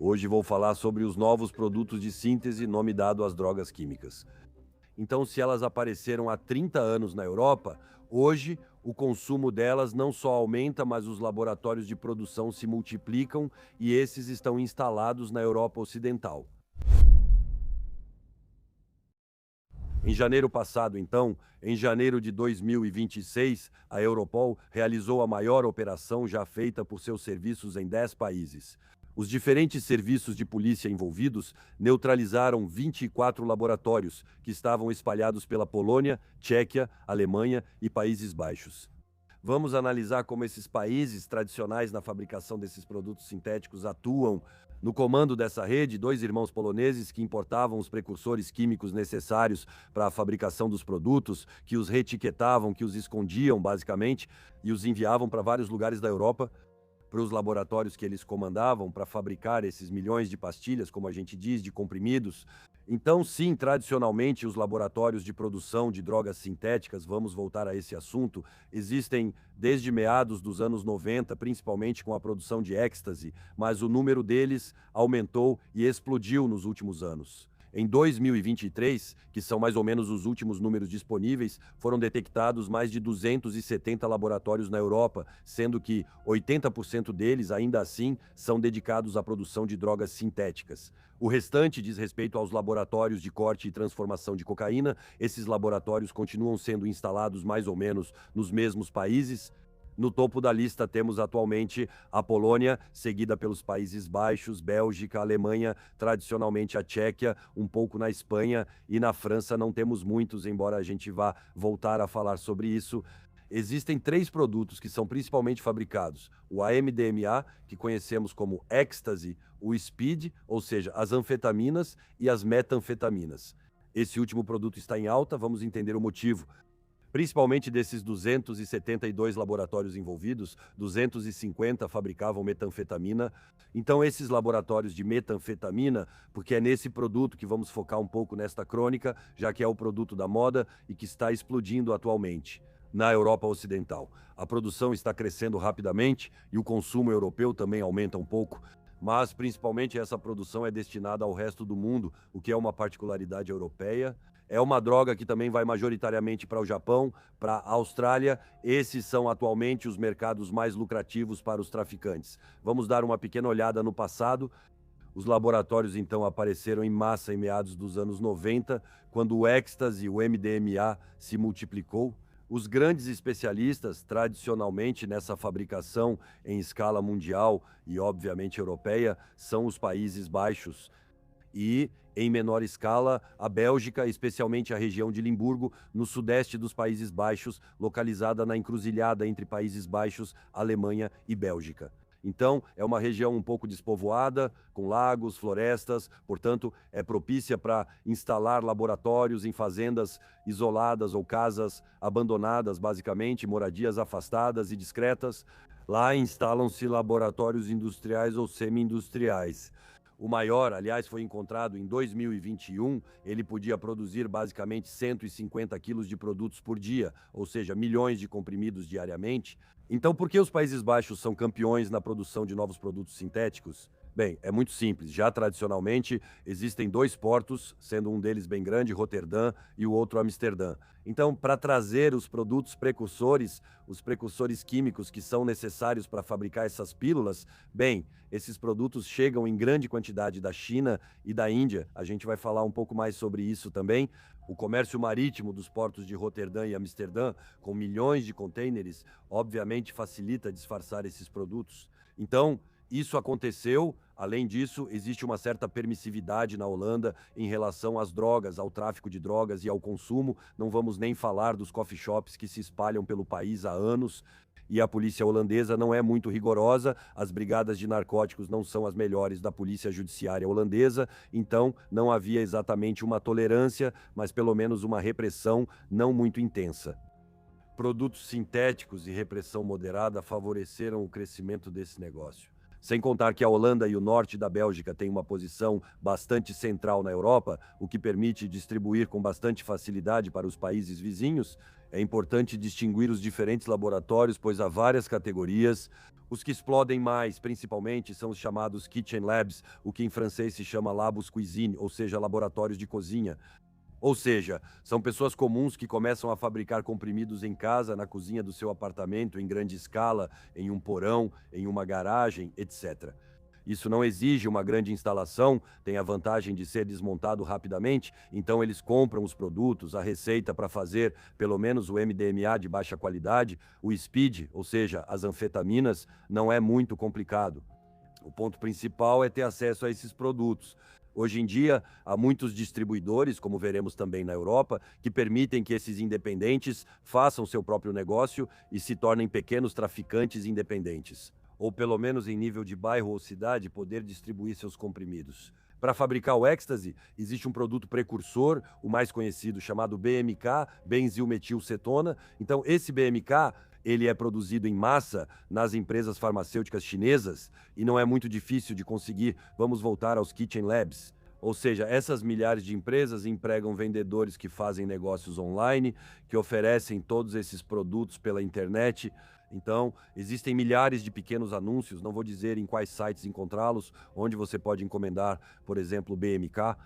Hoje vou falar sobre os novos produtos de síntese, nome dado às drogas químicas. Então, se elas apareceram há 30 anos na Europa, hoje o consumo delas não só aumenta, mas os laboratórios de produção se multiplicam e esses estão instalados na Europa Ocidental. Em janeiro passado, então, em janeiro de 2026, a Europol realizou a maior operação já feita por seus serviços em 10 países. Os diferentes serviços de polícia envolvidos neutralizaram 24 laboratórios que estavam espalhados pela Polônia, Tchequia, Alemanha e Países Baixos. Vamos analisar como esses países tradicionais na fabricação desses produtos sintéticos atuam. No comando dessa rede, dois irmãos poloneses que importavam os precursores químicos necessários para a fabricação dos produtos, que os reetiquetavam, que os escondiam basicamente e os enviavam para vários lugares da Europa, para os laboratórios que eles comandavam para fabricar esses milhões de pastilhas, como a gente diz, de comprimidos. Então, sim, tradicionalmente, os laboratórios de produção de drogas sintéticas, vamos voltar a esse assunto, existem desde meados dos anos 90, principalmente com a produção de êxtase, mas o número deles aumentou e explodiu nos últimos anos. Em 2023, que são mais ou menos os últimos números disponíveis, foram detectados mais de 270 laboratórios na Europa, sendo que 80% deles, ainda assim, são dedicados à produção de drogas sintéticas. O restante diz respeito aos laboratórios de corte e transformação de cocaína. Esses laboratórios continuam sendo instalados mais ou menos nos mesmos países. No topo da lista temos atualmente a Polônia, seguida pelos Países Baixos, Bélgica, Alemanha, tradicionalmente a Tchequia, um pouco na Espanha e na França não temos muitos, embora a gente vá voltar a falar sobre isso. Existem três produtos que são principalmente fabricados: o AMDMA, que conhecemos como ecstasy, o speed, ou seja, as anfetaminas e as metanfetaminas. Esse último produto está em alta, vamos entender o motivo. Principalmente desses 272 laboratórios envolvidos, 250 fabricavam metanfetamina. Então, esses laboratórios de metanfetamina, porque é nesse produto que vamos focar um pouco nesta crônica, já que é o produto da moda e que está explodindo atualmente na Europa Ocidental. A produção está crescendo rapidamente e o consumo europeu também aumenta um pouco, mas principalmente essa produção é destinada ao resto do mundo, o que é uma particularidade europeia. É uma droga que também vai majoritariamente para o Japão, para a Austrália. Esses são atualmente os mercados mais lucrativos para os traficantes. Vamos dar uma pequena olhada no passado. Os laboratórios então apareceram em massa em meados dos anos 90, quando o êxtase, o MDMA, se multiplicou. Os grandes especialistas, tradicionalmente nessa fabricação em escala mundial e obviamente europeia, são os Países Baixos e, em menor escala, a Bélgica, especialmente a região de Limburgo, no sudeste dos Países Baixos, localizada na encruzilhada entre Países Baixos, Alemanha e Bélgica. Então, é uma região um pouco despovoada, com lagos, florestas, portanto, é propícia para instalar laboratórios em fazendas isoladas ou casas abandonadas, basicamente, moradias afastadas e discretas. Lá instalam-se laboratórios industriais ou semi-industriais. O maior, aliás, foi encontrado em 2021. Ele podia produzir basicamente 150 quilos de produtos por dia, ou seja, milhões de comprimidos diariamente. Então, por que os Países Baixos são campeões na produção de novos produtos sintéticos? Bem, é muito simples. Já tradicionalmente existem dois portos, sendo um deles bem grande, Roterdã, e o outro Amsterdã. Então, para trazer os precursores químicos que são necessários para fabricar essas pílulas, bem, esses produtos chegam em grande quantidade da China e da Índia. A gente vai falar um pouco mais sobre isso também. O comércio marítimo dos portos de Roterdã e Amsterdã, com milhões de contêineres, obviamente facilita disfarçar esses produtos. Então, isso aconteceu. Além disso, existe uma certa permissividade na Holanda em relação às drogas, ao tráfico de drogas e ao consumo. Não vamos nem falar dos coffee shops que se espalham pelo país há anos. E a polícia holandesa não é muito rigorosa, as brigadas de narcóticos não são as melhores da polícia judiciária holandesa, então não havia exatamente uma tolerância, mas pelo menos uma repressão não muito intensa. Produtos sintéticos e repressão moderada favoreceram o crescimento desse negócio. Sem contar que a Holanda e o norte da Bélgica têm uma posição bastante central na Europa, o que permite distribuir com bastante facilidade para os países vizinhos. É importante distinguir os diferentes laboratórios, pois há várias categorias. Os que explodem mais, principalmente, são os chamados Kitchen Labs, o que em francês se chama Labos Cuisine, ou seja, laboratórios de cozinha. Ou seja, são pessoas comuns que começam a fabricar comprimidos em casa, na cozinha do seu apartamento, em grande escala, em um porão, em uma garagem, etc. Isso não exige uma grande instalação, tem a vantagem de ser desmontado rapidamente, então eles compram os produtos, a receita para fazer pelo menos o MDMA de baixa qualidade, o speed, ou seja, as anfetaminas, não é muito complicado. O ponto principal é ter acesso a esses produtos. Hoje em dia, há muitos distribuidores, como veremos também na Europa, que permitem que esses independentes façam seu próprio negócio e se tornem pequenos traficantes independentes, ou pelo menos em nível de bairro ou cidade, poder distribuir seus comprimidos. Para fabricar o êxtase, existe um produto precursor, o mais conhecido, chamado BMK, benzilmetilcetona. Então, esse BMK ele é produzido em massa nas empresas farmacêuticas chinesas e não é muito difícil de conseguir. Vamos voltar aos Kitchen Labs. Ou seja, essas milhares de empresas empregam vendedores que fazem negócios online, que oferecem todos esses produtos pela internet. Então, existem milhares de pequenos anúncios, não vou dizer em quais sites encontrá-los, onde você pode encomendar, por exemplo, o BMK.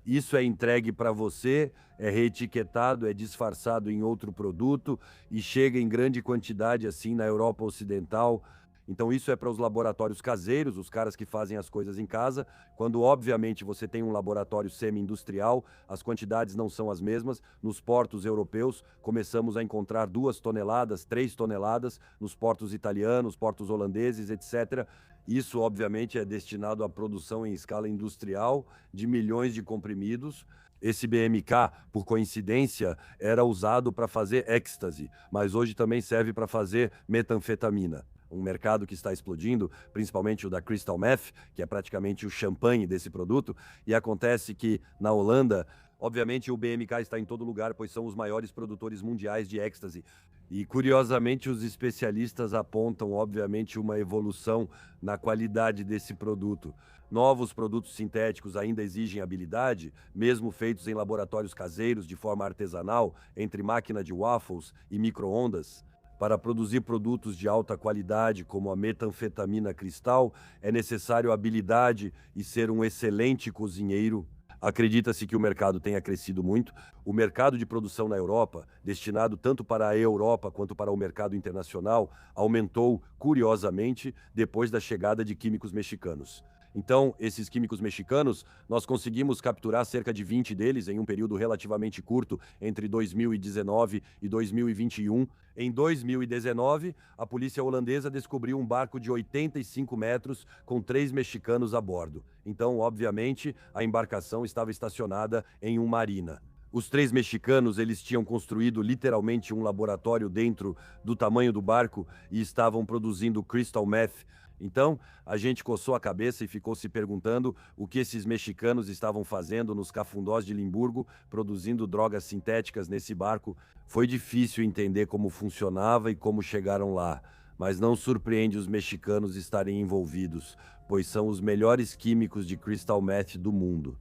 Isso é entregue para você, é reetiquetado, é disfarçado em outro produto e chega em grande quantidade assim na Europa Ocidental. Então isso é para os laboratórios caseiros, os caras que fazem as coisas em casa. Quando obviamente você tem um laboratório semi-industrial, as quantidades não são as mesmas. Nos portos europeus começamos a encontrar 2 toneladas, 3 toneladas, nos portos italianos, portos holandeses, etc. Isso, obviamente, é destinado à produção em escala industrial de milhões de comprimidos. Esse BMK, por coincidência, era usado para fazer êxtase, mas hoje também serve para fazer metanfetamina. Um mercado que está explodindo, principalmente o da Crystal Meth, que é praticamente o champanhe desse produto, e acontece que na Holanda, obviamente o BMK está em todo lugar, pois são os maiores produtores mundiais de êxtase. E curiosamente os especialistas apontam, obviamente, uma evolução na qualidade desse produto. Novos produtos sintéticos ainda exigem habilidade, mesmo feitos em laboratórios caseiros de forma artesanal, entre máquina de waffles e micro-ondas. Para produzir produtos de alta qualidade, como a metanfetamina cristal, é necessário habilidade e ser um excelente cozinheiro. Acredita-se que o mercado tenha crescido muito. O mercado de produção na Europa, destinado tanto para a Europa quanto para o mercado internacional, aumentou curiosamente depois da chegada de químicos mexicanos. Então, esses químicos mexicanos, nós conseguimos capturar cerca de 20 deles em um período relativamente curto, entre 2019 e 2021. Em 2019, a polícia holandesa descobriu um barco de 85 metros com 3 mexicanos a bordo. Então, obviamente, a embarcação estava estacionada em uma marina. Os 3 mexicanos, eles tinham construído literalmente um laboratório dentro do tamanho do barco e estavam produzindo crystal meth. Então, a gente coçou a cabeça e ficou se perguntando o que esses mexicanos estavam fazendo nos cafundós de Limburgo, produzindo drogas sintéticas nesse barco. Foi difícil entender como funcionava e como chegaram lá, mas não surpreende os mexicanos estarem envolvidos, pois são os melhores químicos de crystal meth do mundo.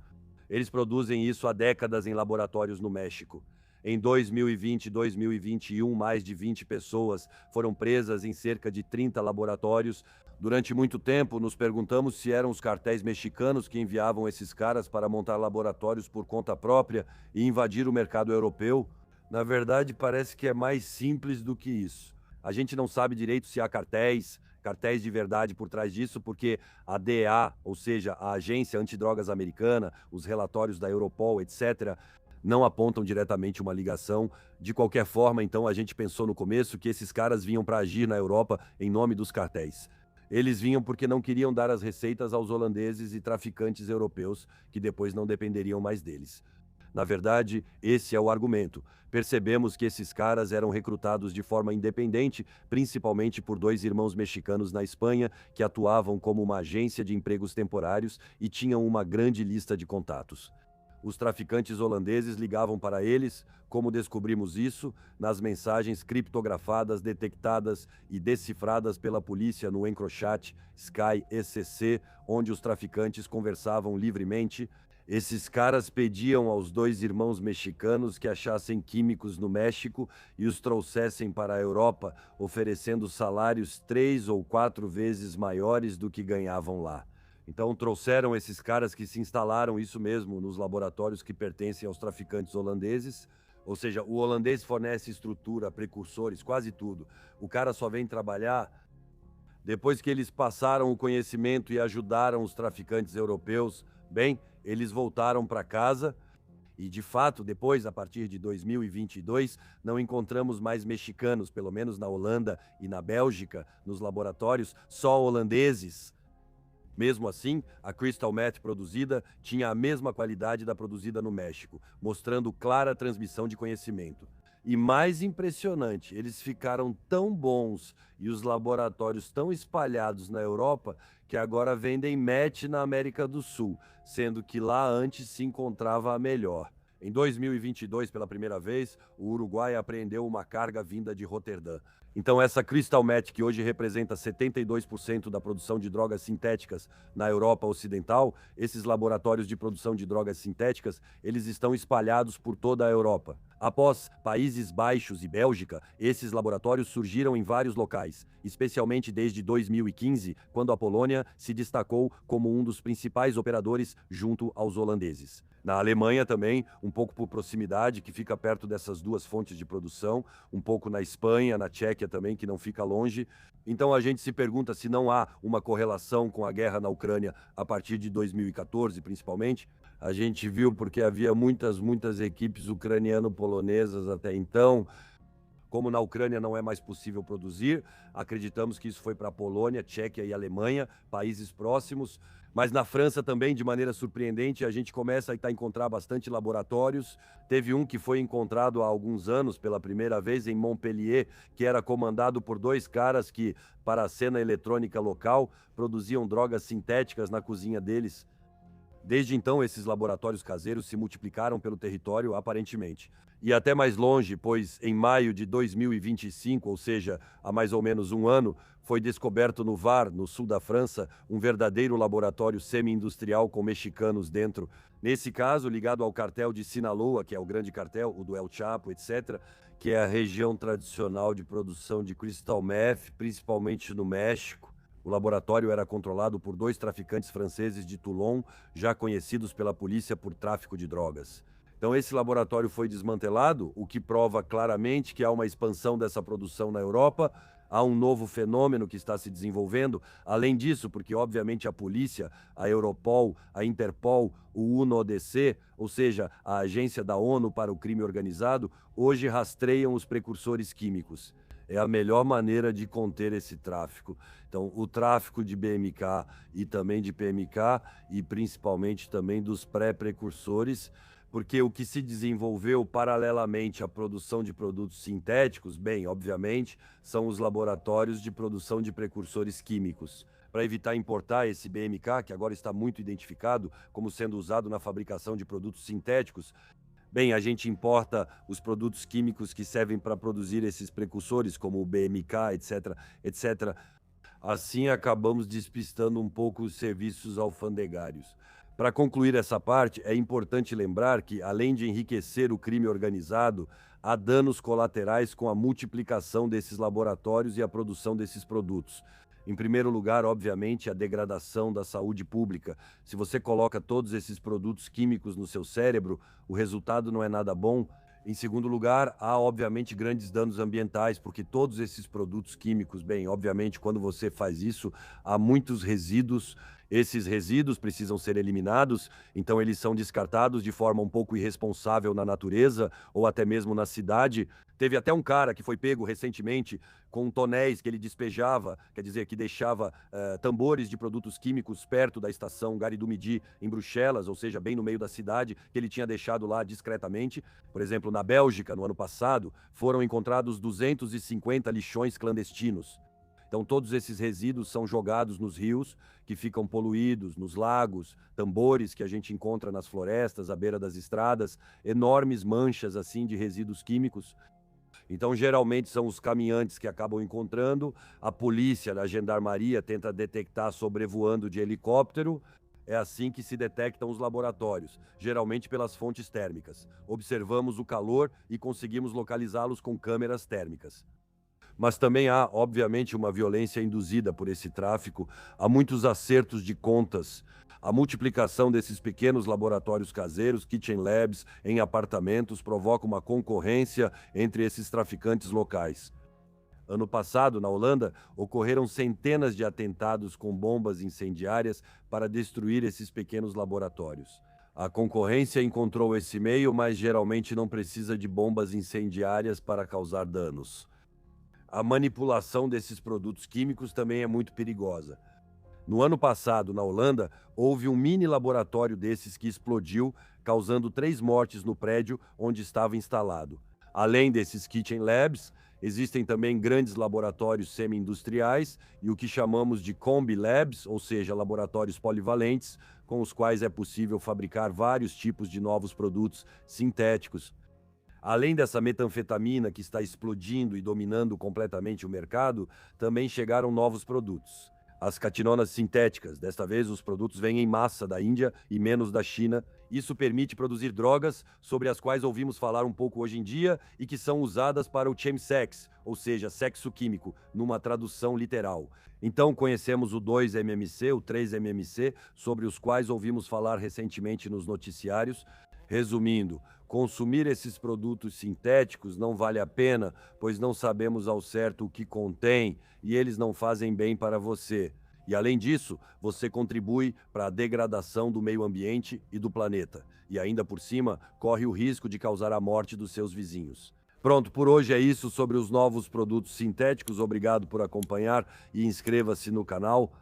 Eles produzem isso há décadas em laboratórios no México. Em 2020 e 2021, mais de 20 pessoas foram presas em cerca de 30 laboratórios. Durante muito tempo, nos perguntamos se eram os cartéis mexicanos que enviavam esses caras para montar laboratórios por conta própria e invadir o mercado europeu. Na verdade, parece que é mais simples do que isso. A gente não sabe direito se há cartéis de verdade por trás disso, porque a DEA, ou seja, a Agência Antidrogas Americana, os relatórios da Europol, etc., não apontam diretamente uma ligação. De qualquer forma, então, a gente pensou no começo que esses caras vinham para agir na Europa em nome dos cartéis. Eles vinham porque não queriam dar as receitas aos holandeses e traficantes europeus, que depois não dependeriam mais deles. Na verdade, esse é o argumento. Percebemos que esses caras eram recrutados de forma independente, principalmente por 2 irmãos mexicanos na Espanha, que atuavam como uma agência de empregos temporários e tinham uma grande lista de contatos. Os traficantes holandeses ligavam para eles. Como descobrimos isso? Nas mensagens criptografadas detectadas e decifradas pela polícia no EncroChat Sky ECC, onde os traficantes conversavam livremente. Esses caras pediam aos dois irmãos mexicanos que achassem químicos no México e os trouxessem para a Europa, oferecendo salários 3 ou 4 vezes maiores do que ganhavam lá. Então trouxeram esses caras que se instalaram, isso mesmo, nos laboratórios que pertencem aos traficantes holandeses. Ou seja, o holandês fornece estrutura, precursores, quase tudo. O cara só vem trabalhar depois que eles passaram o conhecimento e ajudaram os traficantes europeus. Bem, eles voltaram para casa e, de fato, depois, a partir de 2022, não encontramos mais mexicanos, pelo menos na Holanda e na Bélgica, nos laboratórios, só holandeses. Mesmo assim, a Crystal Meth produzida tinha a mesma qualidade da produzida no México, mostrando clara transmissão de conhecimento. E mais impressionante, eles ficaram tão bons e os laboratórios tão espalhados na Europa que agora vendem meth na América do Sul, sendo que lá antes se encontrava a melhor. Em 2022, pela primeira vez, o Uruguai apreendeu uma carga vinda de Roterdã. Então essa Crystal Meth, que hoje representa 72% da produção de drogas sintéticas na Europa Ocidental, esses laboratórios de produção de drogas sintéticas, eles estão espalhados por toda a Europa. Após Países Baixos e Bélgica, esses laboratórios surgiram em vários locais, especialmente desde 2015, quando a Polônia se destacou como um dos principais operadores junto aos holandeses. Na Alemanha também, um pouco por proximidade, que fica perto dessas duas fontes de produção, um pouco na Espanha, na Tchequia também, que não fica longe. Então a gente se pergunta se não há uma correlação com a guerra na Ucrânia a partir de 2014, principalmente. A gente viu porque havia muitas equipes ucraniano-polonesas até então. Como na Ucrânia não é mais possível produzir, acreditamos que isso foi para a Polônia, Tchequia e Alemanha, países próximos. Mas na França também, de maneira surpreendente, a gente começa a encontrar bastante laboratórios. Teve um que foi encontrado há alguns anos, pela primeira vez, em Montpellier, que era comandado por dois caras que, para a cena eletrônica local, produziam drogas sintéticas na cozinha deles. Desde então, esses laboratórios caseiros se multiplicaram pelo território, aparentemente. E até mais longe, pois em maio de 2025, ou seja, há mais ou menos um ano, foi descoberto no Var, no sul da França, um verdadeiro laboratório semi-industrial com mexicanos dentro. Nesse caso, ligado ao cartel de Sinaloa, que é o grande cartel, o do El Chapo, etc., que é a região tradicional de produção de crystal meth, principalmente no México. O laboratório era controlado por dois traficantes franceses de Toulon, já conhecidos pela polícia por tráfico de drogas. Então esse laboratório foi desmantelado, o que prova claramente que há uma expansão dessa produção na Europa, há um novo fenômeno que está se desenvolvendo. Além disso, porque obviamente a polícia, a Europol, a Interpol, o UNODC, ou seja, a Agência da ONU para o Crime Organizado, hoje rastreiam os precursores químicos. É a melhor maneira de conter esse tráfico. Então, o tráfico de BMK e também de PMK e principalmente também dos pré-precursores, porque o que se desenvolveu paralelamente à produção de produtos sintéticos, bem, obviamente, são os laboratórios de produção de precursores químicos. Para evitar importar esse BMK, que agora está muito identificado como sendo usado na fabricação de produtos sintéticos, bem, a gente importa os produtos químicos que servem para produzir esses precursores, como o BMK, etc, etc. Assim, acabamos despistando um pouco os serviços alfandegários. Para concluir essa parte, é importante lembrar que, além de enriquecer o crime organizado, há danos colaterais com a multiplicação desses laboratórios e a produção desses produtos. Em primeiro lugar, obviamente, a degradação da saúde pública. Se você coloca todos esses produtos químicos no seu cérebro, o resultado não é nada bom. Em segundo lugar, há obviamente grandes danos ambientais, porque todos esses produtos químicos, bem, obviamente, quando você faz isso, há muitos resíduos. Esses resíduos precisam ser eliminados, então eles são descartados de forma um pouco irresponsável na natureza ou até mesmo na cidade. Teve até um cara que foi pego recentemente com tonéis que ele despejava, quer dizer, que deixava tambores de produtos químicos perto da estação Gare du Midi, em Bruxelas, ou seja, bem no meio da cidade, que ele tinha deixado lá discretamente. Por exemplo, na Bélgica, no ano passado, foram encontrados 250 lixões clandestinos. Então, todos esses resíduos são jogados nos rios, que ficam poluídos, nos lagos, tambores que a gente encontra nas florestas, à beira das estradas, enormes manchas assim de resíduos químicos. Então, geralmente são os caminhantes que acabam encontrando, a polícia, a gendarmeria tenta detectar sobrevoando de helicóptero. É assim que se detectam os laboratórios, geralmente pelas fontes térmicas. Observamos o calor e conseguimos localizá-los com câmeras térmicas. Mas também há, obviamente, uma violência induzida por esse tráfico, há muitos acertos de contas. A multiplicação desses pequenos laboratórios caseiros, kitchen labs, em apartamentos, provoca uma concorrência entre esses traficantes locais. Ano passado, na Holanda, ocorreram centenas de atentados com bombas incendiárias para destruir esses pequenos laboratórios. A concorrência encontrou esse meio, mas geralmente não precisa de bombas incendiárias para causar danos. A manipulação desses produtos químicos também é muito perigosa. No ano passado, na Holanda, houve um mini laboratório desses que explodiu, causando 3 mortes no prédio onde estava instalado. Além desses kitchen labs, existem também grandes laboratórios semi-industriais e o que chamamos de combi labs, ou seja, laboratórios polivalentes, com os quais é possível fabricar vários tipos de novos produtos sintéticos. Além dessa metanfetamina que está explodindo e dominando completamente o mercado, também chegaram novos produtos. As catinonas sintéticas, desta vez os produtos vêm em massa da Índia e menos da China. Isso permite produzir drogas sobre as quais ouvimos falar um pouco hoje em dia e que são usadas para o chemsex, ou seja, sexo químico, numa tradução literal. Então conhecemos o 2-MMC, o 3-MMC, sobre os quais ouvimos falar recentemente nos noticiários. Resumindo, consumir esses produtos sintéticos não vale a pena, pois não sabemos ao certo o que contém e eles não fazem bem para você. E além disso, você contribui para a degradação do meio ambiente e do planeta. E ainda por cima, corre o risco de causar a morte dos seus vizinhos. Pronto, por hoje é isso sobre os novos produtos sintéticos. Obrigado por acompanhar e inscreva-se no canal.